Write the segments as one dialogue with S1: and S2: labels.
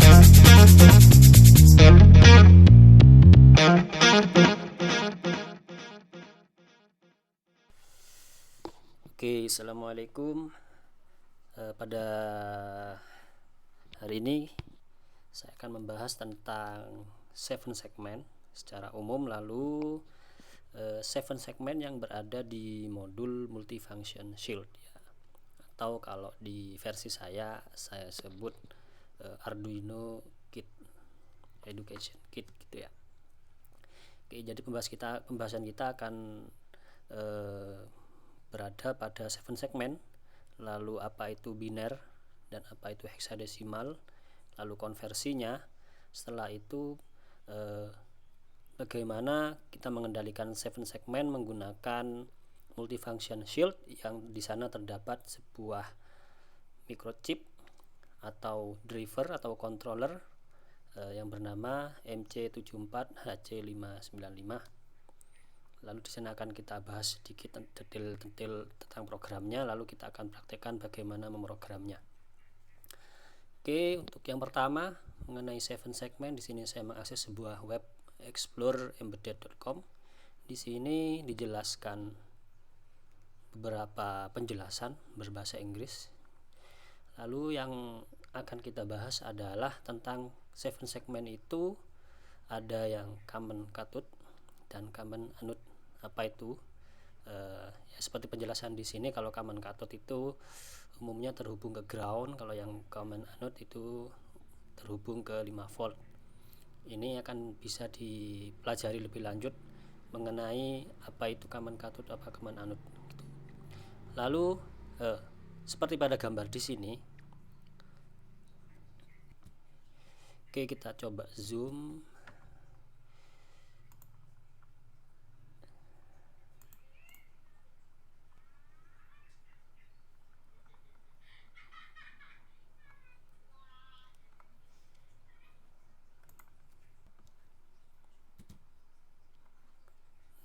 S1: Oke, assalamualaikum. Pada hari ini saya akan membahas tentang 7 segmen secara umum, lalu 7 segmen yang berada di modul multifunction shield ya. Atau kalau di versi saya sebut Arduino Kit Education Kit gitu ya. Oke, jadi pembahasan kita akan berada pada 7 segmen, lalu apa itu biner dan apa itu heksadesimal, lalu konversinya. Setelah itu bagaimana kita mengendalikan 7 segmen menggunakan multifunction shield, yang di sana terdapat sebuah microchip atau driver atau controller yang bernama MC74HC595. Lalu di sana akan kita bahas sedikit detail tentang programnya, lalu kita akan praktekkan bagaimana memprogramnya. Oke, untuk yang pertama mengenai 7 segmen, di sini saya mengakses sebuah web explorembedded.com. Di sini dijelaskan beberapa penjelasan berbahasa Inggris. Lalu yang akan kita bahas adalah tentang 7 segmen itu ada yang common cathode dan common anode. Apa itu? Ya, seperti penjelasan di sini, kalau common cathode itu umumnya terhubung ke ground, kalau yang common anode itu terhubung ke 5 volt. Ini akan bisa dipelajari lebih lanjut mengenai apa itu common cathode, apa common anode gitu. Lalu seperti pada gambar di sini. Oke, kita coba zoom.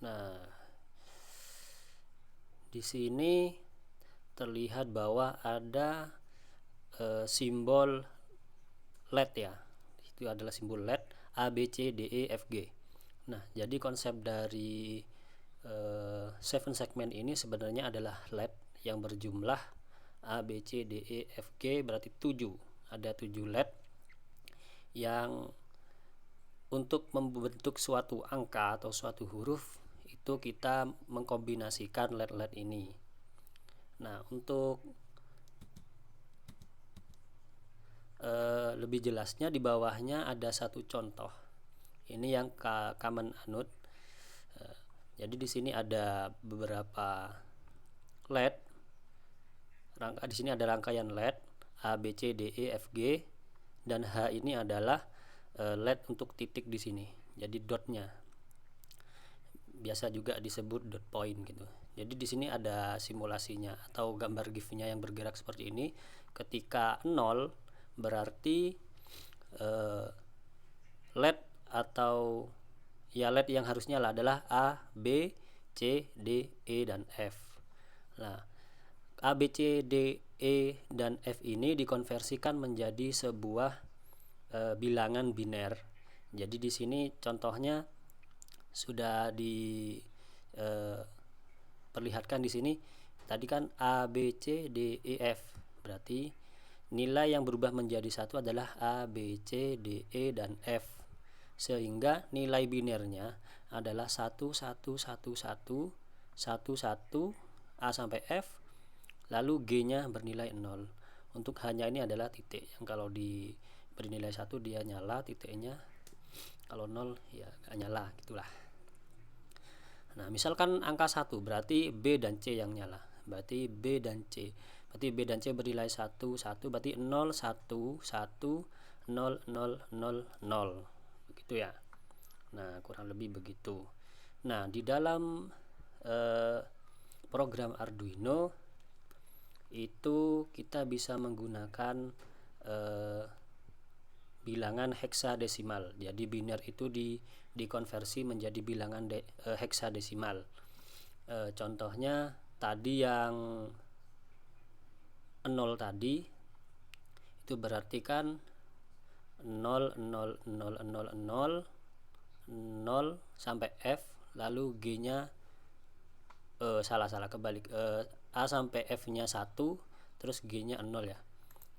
S1: Nah, di sini terlihat bahwa ada simbol LED ya. Itu adalah simbol LED A, B, C, D, E, F, G. Nah, jadi konsep dari 7 segmen ini sebenarnya adalah LED yang berjumlah A, B, C, D, E, F, G, berarti 7. Ada 7 LED yang untuk membentuk suatu angka atau suatu huruf itu kita mengkombinasikan LED-LED ini. Nah, untuk lebih jelasnya di bawahnya ada satu contoh. Ini yang common anode. Jadi di sini ada beberapa LED. Di sini ada rangkaian LED A, B, C, D, E, F, G, dan H ini adalah LED untuk titik di sini. Jadi dotnya. Biasa juga disebut dot point gitu. Jadi di sini ada simulasinya atau gambar GIF-nya yang bergerak seperti ini. Ketika 0 berarti LED atau ya LED yang harusnya adalah A, B, C, D, E, dan F. Nah, A, B, C, D, E, dan F ini dikonversikan menjadi sebuah bilangan biner. Jadi di sini contohnya sudah diperlihatkan di sini. Tadi kan A, B, C, D, E, F. Berarti nilai yang berubah menjadi 1 adalah A, B, C, D, E, dan F. Sehingga nilai binernya adalah 1, 1, 1, 1, 1, 1, A sampai F. Lalu G-nya bernilai 0. Untuk hanya ini adalah titik, yang kalau diberi nilai 1 dia nyala titiknya, kalau 0 ya gak nyala gitulah. Nah, misalkan angka 1 berarti B dan C yang nyala. Berarti B dan C. Berarti B dan C bernilai 1, 1, berarti 0, 1, 1, 0, 0, 0, 0. Begitu ya. Nah, kurang lebih begitu. Nah, di dalam program Arduino itu kita bisa menggunakan bilangan heksadesimal. Jadi biner itu dikonversi menjadi bilangan heksadesimal. Contohnya tadi yang 0 tadi itu berarti kan 0 0 0 0 0 0 sampai F, lalu G-nya salah kebalik, A sampai F-nya 1, terus G-nya 0 ya.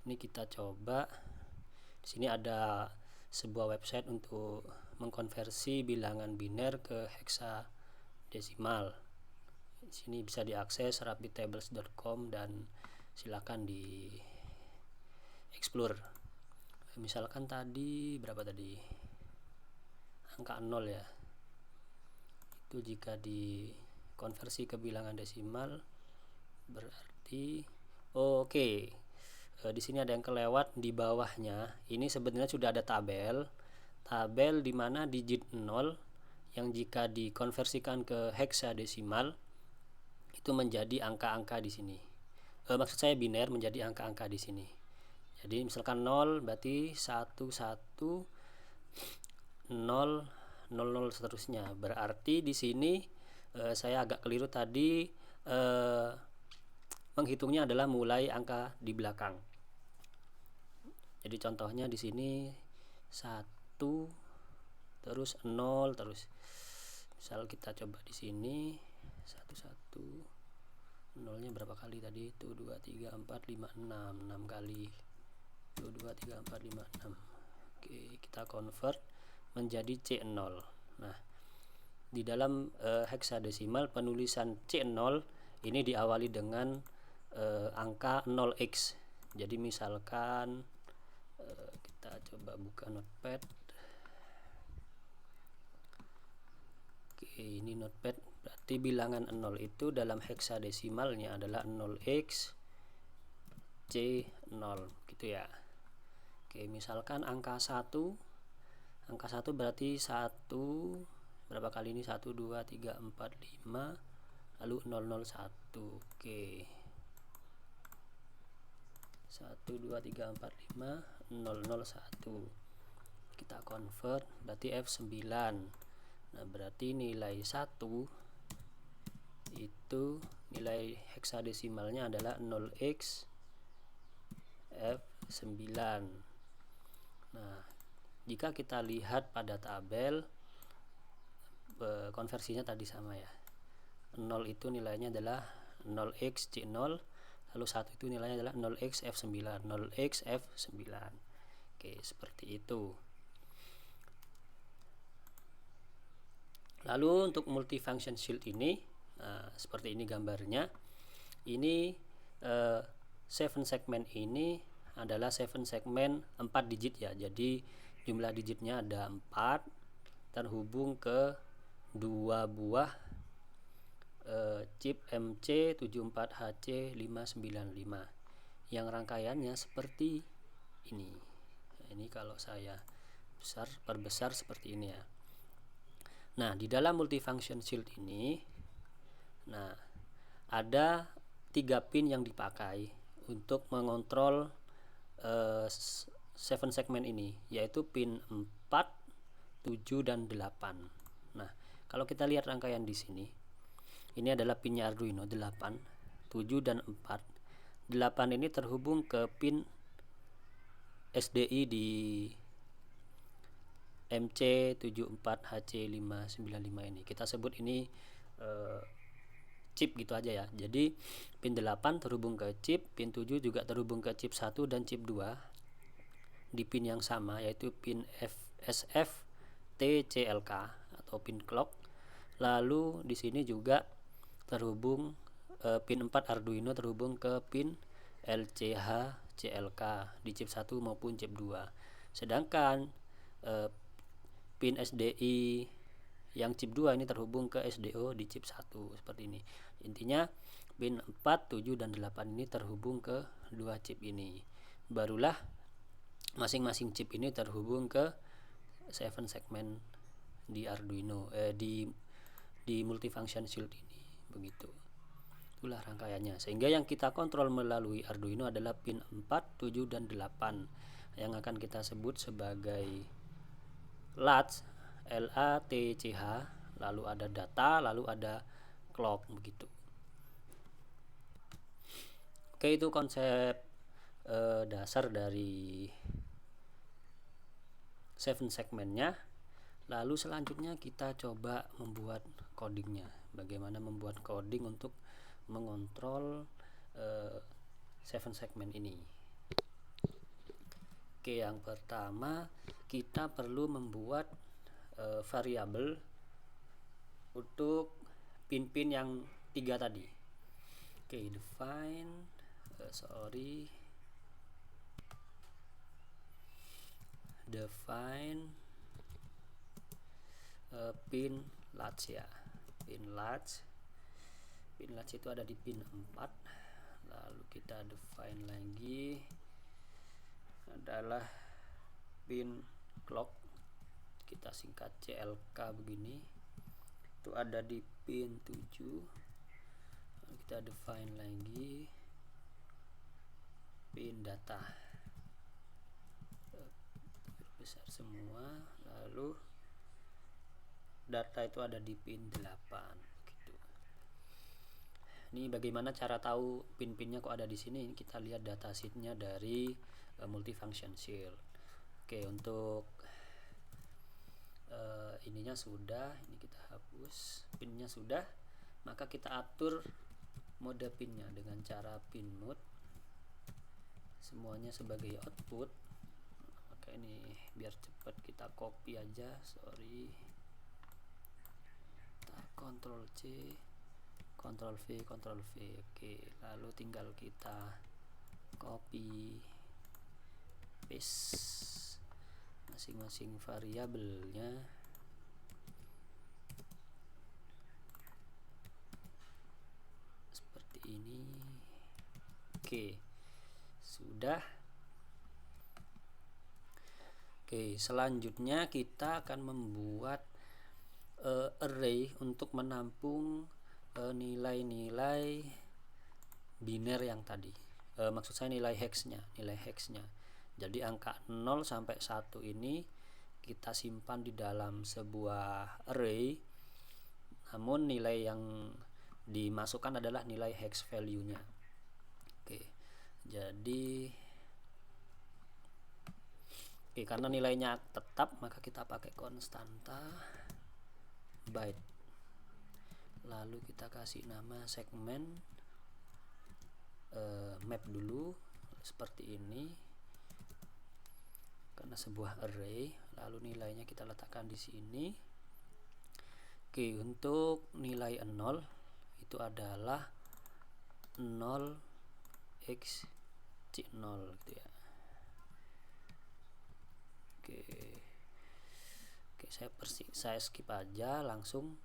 S1: Ini kita coba. Di sini ada sebuah website untuk mengkonversi bilangan biner ke heksadesimal. Di sini bisa diakses rapidtables.com dan silakan di explore. Misalkan tadi berapa tadi? Angka 0 ya. Itu jika dikonversi ke bilangan desimal berarti oke. Di sini ada yang kelewat di bawahnya. Ini sebenarnya sudah ada tabel di mana digit 0 yang jika dikonversikan ke heksadesimal itu menjadi angka-angka di sini. Maksud saya biner menjadi angka-angka di sini. Jadi misalkan 0 berarti 1 1 0 0 0 seterusnya. Berarti di sini saya agak keliru tadi, menghitungnya adalah mulai angka di belakang. Jadi contohnya di sini 1 terus 0 terus. Misal kita coba di sini 1 1 0-nya berapa kali tadi? 1 2 3 4 5 6 6 kali. 1 2 3 4 5 6. Oke, kita convert menjadi C0. Nah, di dalam heksadesimal penulisan C0 ini diawali dengan angka 0x. Jadi misalkan kita coba buka notepad. Oke, ini notepad. Berarti bilangan 0 itu dalam heksadesimalnya adalah 0x C0 gitu ya. Oke, misalkan angka 1 berarti 1 berapa kali ini? 1 2 3 4 5 lalu 001. Oke, 1 2 3 4 5 001. Kita convert berarti F9. Nah, berarti nilai 1 itu nilai heksadesimalnya adalah 0x F9. Nah, jika kita lihat pada tabel, konversinya tadi sama ya. 0 itu nilainya adalah 0x C0, lalu 1 itu nilainya adalah 0x F9. 0x F9. Oke, seperti itu. Lalu untuk multifunction shield ini, seperti ini gambarnya. Ini 7 segmen ini adalah 7 segmen 4 digit ya. Jadi jumlah digitnya ada 4 terhubung ke 2 buah chip MC74HC595 yang rangkaiannya seperti ini. Ini kalau saya perbesar seperti ini ya. Nah, di dalam multifunction shield ini, nah, ada 3 pin yang dipakai untuk mengontrol 7 segmen ini, yaitu pin 4, 7 dan 8. Nah, kalau kita lihat rangkaian di sini, ini adalah pinnya Arduino 8, 7 dan 4. 8 ini terhubung ke pin SDI di MC74HC595 ini. Kita sebut ini chip gitu aja ya. Jadi pin 8 terhubung ke chip, pin 7 juga terhubung ke chip 1 dan chip 2 di pin yang sama, yaitu pin SFTCLK atau pin clock. Lalu di sini juga terhubung pin 4 Arduino terhubung ke pin LCH-CLK di chip 1 maupun chip 2. Sedangkan pin SDI yang chip 2 ini terhubung ke SDO di chip 1 seperti ini. Intinya pin 4, 7 dan 8 ini terhubung ke 2 chip ini. Barulah masing-masing chip ini terhubung ke 7 segmen di Arduino di multifunction shield ini. Begitu. Itulah rangkaiannya. Sehingga yang kita kontrol melalui Arduino adalah pin 4, 7 dan 8 yang akan kita sebut sebagai latch, LATCH, lalu ada data, lalu ada clock begitu. Oke, itu konsep dasar dari segmennya. Lalu selanjutnya kita coba membuat codingnya. Bagaimana membuat coding untuk mengontrol 7 segmen ini. Oke, yang pertama kita perlu membuat variabel untuk pin-pin yang 3 tadi. Oke, define pin latch ya. Pin latch itu ada di pin 4. Lalu kita define lagi adalah pin clock, kita singkat CLK begini, itu ada di pin 7. Lalu kita define lagi pin data besar semua, lalu data itu ada di pin 8 gitu. Ini bagaimana cara tahu pin-pinnya kok ada di sini? Ini kita lihat datasheetnya dari multifunction shield. Oke, untuk ininya sudah, ini kita hapus, pinnya sudah, maka kita atur mode pinnya dengan cara pin mode, semuanya sebagai output. Maka ini biar cepat kita copy aja, kita Ctrl C, Ctrl V, Ctrl V. Oke, lalu tinggal kita copy paste masing-masing variabelnya. Seperti ini. Oke, sudah. Oke, selanjutnya kita akan membuat array untuk menampung nilai-nilai biner yang tadi. Maksud saya nilai hexnya. Jadi angka 0 sampai 1 ini kita simpan di dalam sebuah array, namun nilai yang dimasukkan adalah nilai hex value-nya. Oke, jadi karena nilainya tetap, maka kita pakai konstanta byte. Lalu kita kasih nama segmen map dulu seperti ini, karena sebuah array. Lalu nilainya kita letakkan di sini. Oke, untuk nilai 0 itu adalah 0x0 gitu ya. Oke, saya skip aja langsung.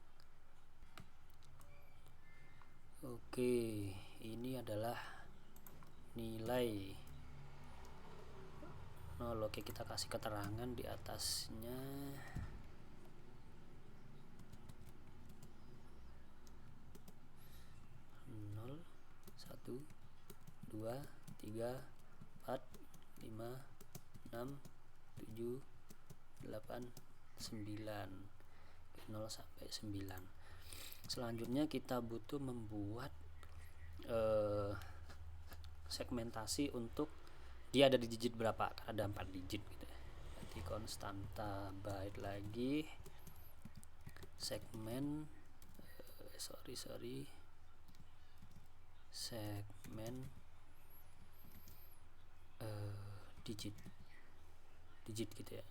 S1: Oke, ini adalah nilai 0. Oke, kita kasih keterangan di atasnya. Satu, 2, 3, 4, 5, 6, 7, 8, 9. 0 sampai 9. Selanjutnya kita butuh membuat segmentasi untuk dia ada di digit berapa, ada 4 digit gitu ya. Jadi konstanta byte lagi, segmen segmen digit gitu ya.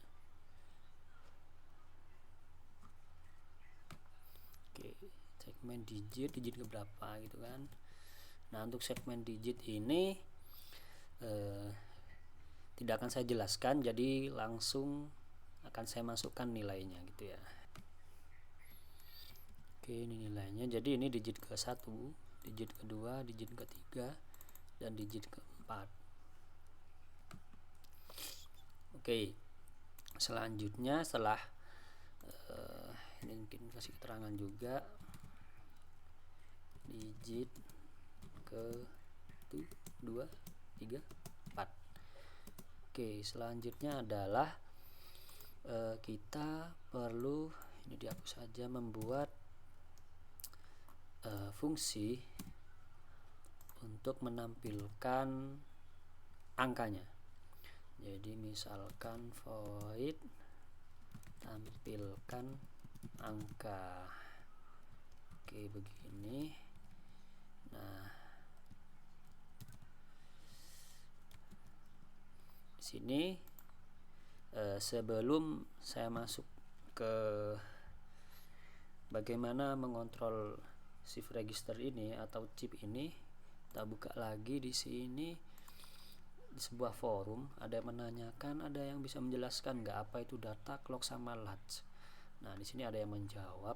S1: Oke, segmen digit ke berapa gitu kan. Nah, untuk segmen digit ini tidak akan saya jelaskan, jadi langsung akan saya masukkan nilainya gitu ya. Oke, ini nilainya. Jadi ini digit ke-1, digit ke-2, digit ke-3, dan digit ke-4. Oke, selanjutnya setelah ini mungkin kasih keterangan juga digit ke-1, 2, 3, 4. Oke, selanjutnya adalah kita perlu, ini dihapus saja, membuat fungsi untuk menampilkan angkanya. Jadi misalkan void tampilkan angka. Oke, begini. Nah, di sini sebelum saya masuk ke bagaimana mengontrol shift register ini atau chip ini, kita buka lagi di sini. Di sebuah forum ada yang menanyakan, ada yang bisa menjelaskan nggak apa itu data clock sama latch. Nah, di sini ada yang menjawab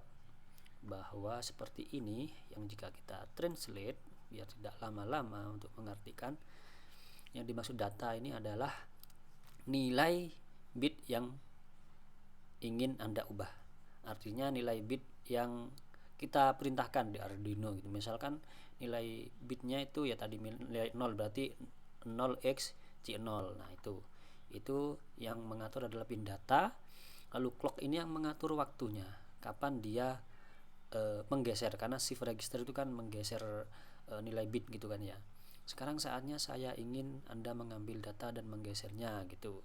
S1: bahwa seperti ini, yang jika kita translate biar tidak lama-lama untuk mengartikan, yang dimaksud data ini adalah nilai bit yang ingin Anda ubah. Artinya nilai bit yang kita perintahkan di Arduino gitu. Misalkan nilai bitnya itu ya tadi nilai 0, berarti 0x-0. Nah, itu yang mengatur adalah pin data. Lalu clock ini yang mengatur waktunya, kapan dia menggeser, karena shift register itu kan menggeser nilai bit gitu kan ya. Sekarang saatnya saya ingin Anda mengambil data dan menggesernya gitu.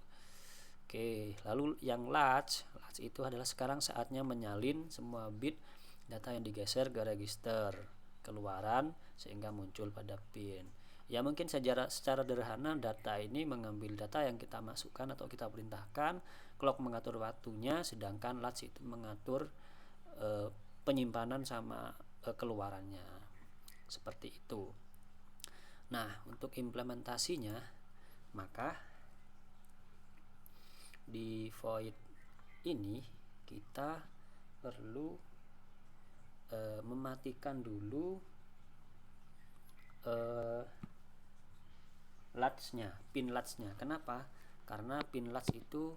S1: Oke, lalu yang latch itu adalah sekarang saatnya menyalin semua bit data yang digeser ke register keluaran sehingga muncul pada pin. Ya, mungkin secara sederhana data ini mengambil data yang kita masukkan atau kita perintahkan, clock mengatur waktunya, sedangkan latch itu mengatur penyimpanan sama keluarannya. Seperti itu. Nah, untuk implementasinya, maka di void ini kita perlu mematikan dulu latch-nya, pin latch-nya. Kenapa? Karena pin latch itu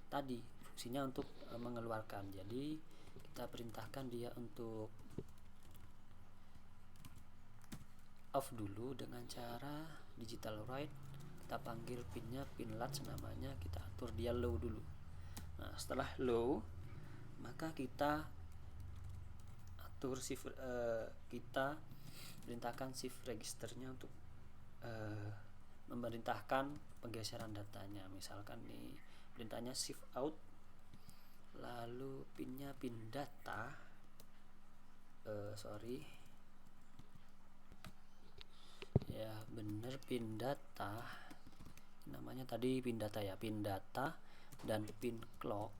S1: tadi fungsinya untuk mengeluarkan. Jadi kita perintahkan dia untuk off dulu dengan cara digital write. Kita panggil pinnya pin latch namanya, kita atur dia low dulu. Nah, setelah low, maka kita atur shift, kita perintahkan shift registernya untuk memerintahkan penggeseran datanya. Misalkan nih perintahnya shift out, lalu pinnya pin data, ya bener, pin data namanya tadi, pin data ya, pin data dan pin clock.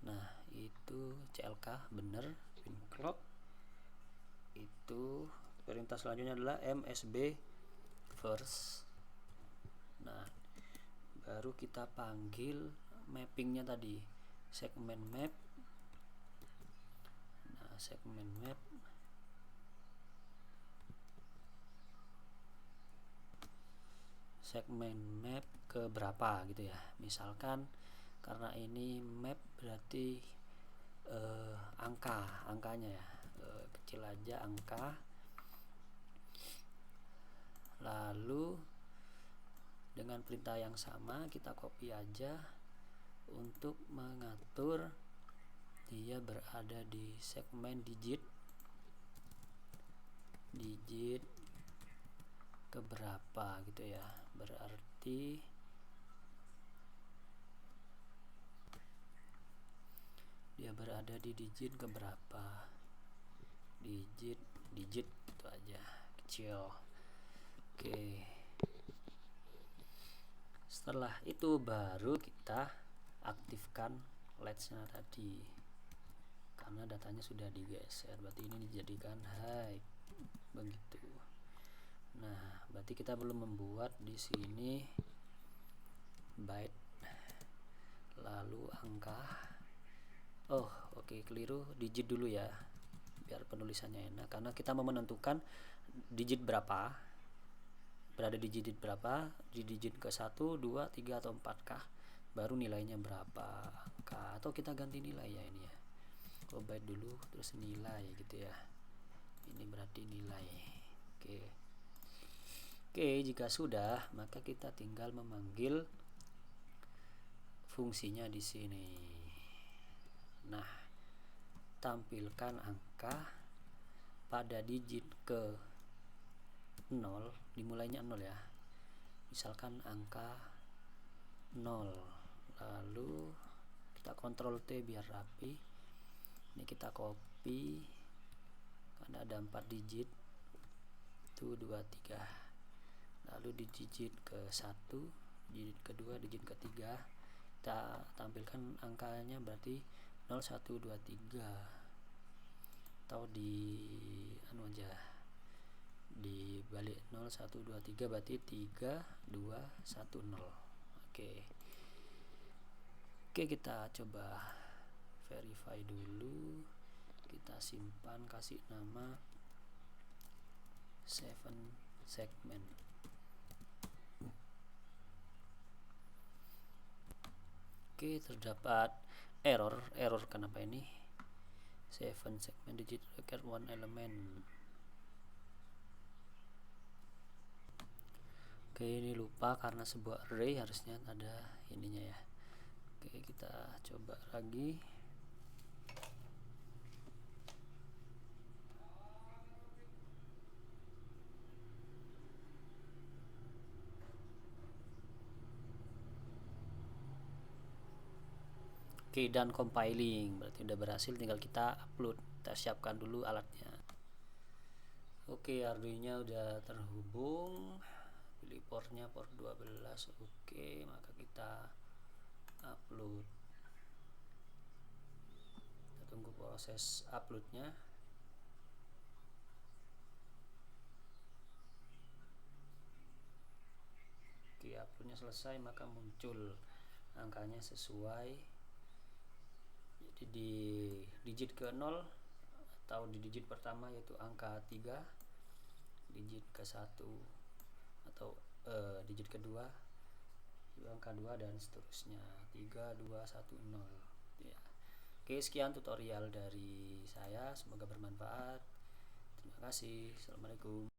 S1: Nah, itu CLK bener, pin clock. Itu perintah selanjutnya adalah MSB first. Nah, baru kita panggil mappingnya tadi, segmen map. Nah, segmen map ke berapa gitu ya. Misalkan karena ini map berarti angkanya ya, kecil aja angka. Lalu dengan perintah yang sama kita copy aja untuk mengatur dia berada di segmen digit keberapa gitu ya. Berarti dia berada di digit keberapa, digit itu aja kecil. Oke, setelah itu baru kita aktifkan latch-nya tadi, karena datanya sudah digeser, berarti ini dijadikan high begitu. Nah, berarti kita belum membuat di sini byte lalu angka. Oke, keliru, digit dulu ya biar penulisannya enak, karena kita mau menentukan digit berapa, berada di digit berapa, di digit ke 1, 2, 3 atau 4 kah, baru nilainya berapa angka, atau kita ganti nilai ya ini ya. Byte dulu terus nilai gitu ya. Ini berarti nilai. Oke, jika sudah, maka kita tinggal memanggil fungsinya di sini. Nah, tampilkan angka pada digit ke 0, dimulainya 0 ya. Misalkan angka 0. Lalu kita Ctrl T biar rapi. Ini kita copy karena ada 4 digit, 1 2 3, lalu di digit ke 1, digit kedua, digit ketiga kita tampilkan angkanya, berarti 0 1 2 3, atau di anu aja, di balik 0 1 2 3 berarti 3 2 1 0. Oke, kita coba verify dulu. Kita simpan, kasih nama 7 segment. Oke, terdapat error kenapa ini? 7 segment digit required 1 element. Oke, ini lupa karena sebuah array harusnya ada ininya ya. Oke, kita coba lagi. Oke, dan compiling, berarti udah berhasil, tinggal kita upload. Kita siapkan dulu alatnya. Oke, Arduino udah terhubung. Pilih portnya port 12. Oke, maka kita upload. Kita tunggu proses uploadnya. Oke, uploadnya selesai, maka muncul angkanya sesuai. Jadi di digit ke 0 atau di digit pertama yaitu angka 3, digit ke 1 atau digit kedua angka 2, dan seterusnya 3 2 1 0 ya. Oke, sekian tutorial dari saya, semoga bermanfaat. Terima kasih. Assalamualaikum.